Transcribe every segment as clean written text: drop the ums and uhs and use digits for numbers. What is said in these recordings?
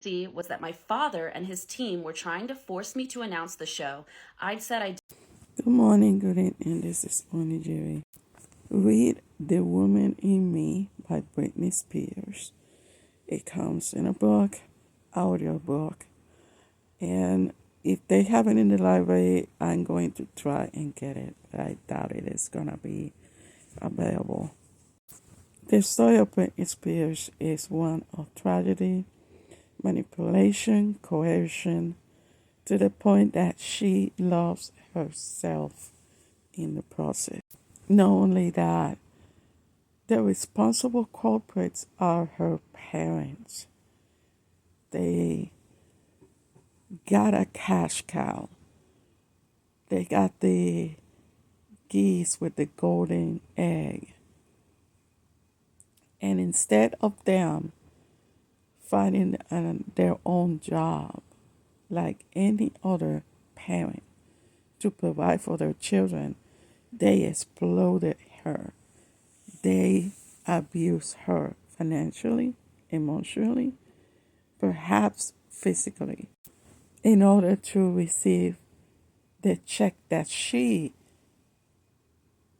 Was that my father and his team were trying to force me to announce the show. I'd said I Good morning, good evening. This is Bonnie Jerry. Read The Woman in Me by Britney Spears. It comes in a book, audio book, and if they have it in the library, I'm going to try and get it. I doubt it is going to be available. The story of Britney Spears is one of tragedy, manipulation, coercion, to the point that she loves herself in the process. Not only that, the responsible culprits are her parents. They got a cash cow. They got the geese with the golden egg. And instead of them finding their own job like any other parent to provide for their children, they exploded her. They abused her financially, emotionally, perhaps physically, in order to receive the check that she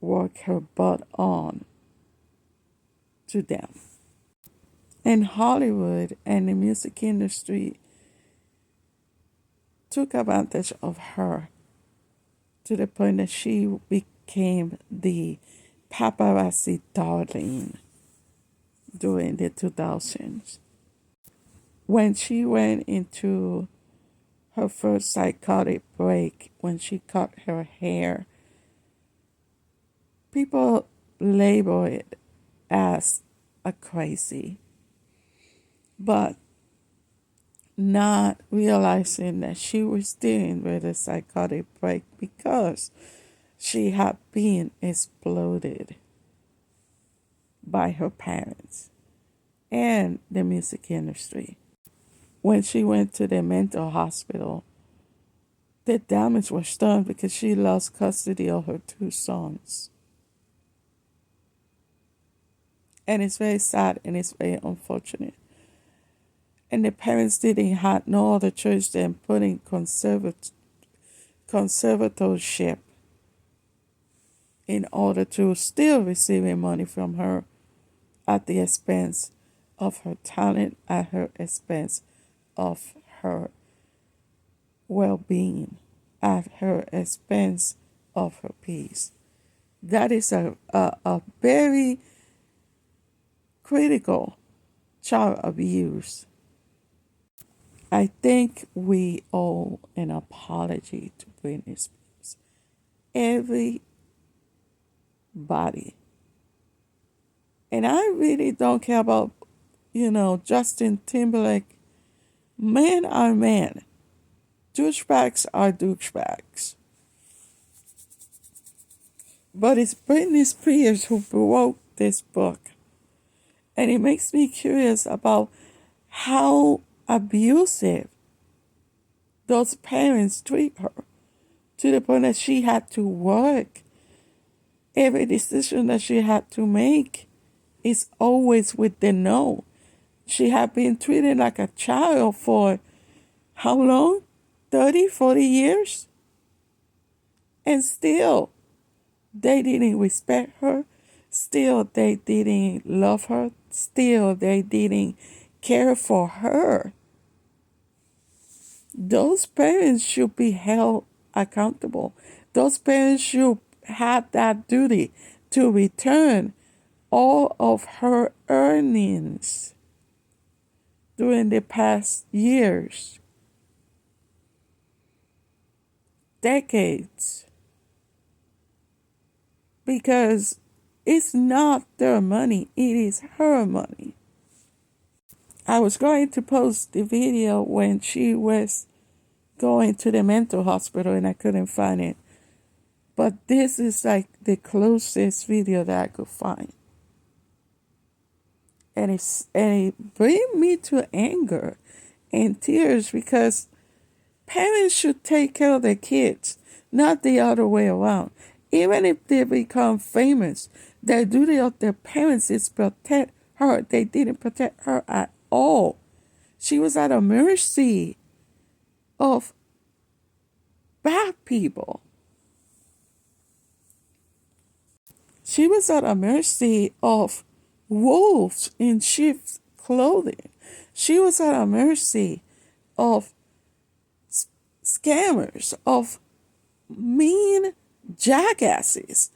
worked her butt on to them. And Hollywood and the music industry took advantage of her to the point that she became the paparazzi darling during the 2000s. When she went into her first psychotic break, when she cut her hair, people label it as a crazy, but not realizing that she was dealing with a psychotic break because she had been exploded by her parents and the music industry. When she went to the mental hospital, the damage was done because she lost custody of her two sons. And it's very sad and it's very unfortunate. And the parents didn't have no other choice than putting conservatorship in order to still receiving money from her at the expense of her talent, at her expense of her well-being, at her expense of her peace. That is a very critical child abuse. I think we owe an apology to Britney Spears. Everybody. And I really don't care about, Justin Timberlake. Men are men. Douchebags are douchebags. But it's Britney Spears who wrote this book. And it makes me curious about how abusive those parents treat her, to the point that she had to work. Every decision that she had to make is always with the no. She had been treated like a child for how long? 30, 40 years? And still, they didn't respect her. Still, they didn't love her. Still, they didn't care for her. Those parents should be held accountable. Those parents should have that duty to return all of her earnings during the past years, decades, because it's not their money, it is her money. I was going to post the video when she was going to the mental hospital and I couldn't find it. But this is like the closest video that I could find. And it brings me to anger and tears because parents should take care of their kids, not the other way around. Even if they become famous, the duty of their parents is protect her. They didn't protect her at all. She was at the mercy of bad people. She was at the mercy of wolves in sheep's clothing. She was at the mercy of scammers, of mean jackasses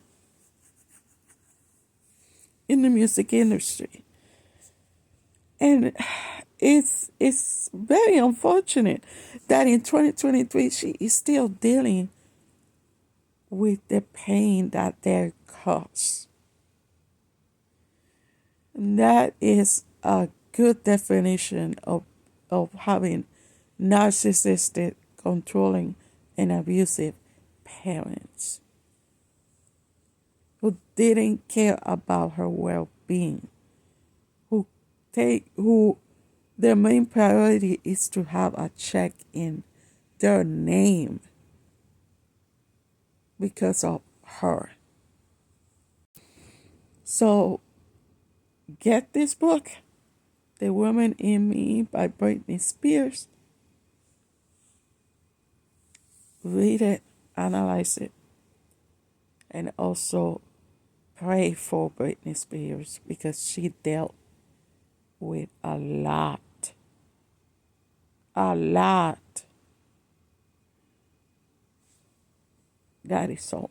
in the music industry. And it's very unfortunate that in 2023 she is still dealing with the pain that they cause. And that is a good definition of having narcissistic, controlling, and abusive parents who didn't care about her well-being, who their main priority is to have a check in their name because of her. So get this book, The Woman in Me by Britney Spears. Read it, analyze it, and also pray for Britney Spears because she dealt with a lot. A lot. That is all.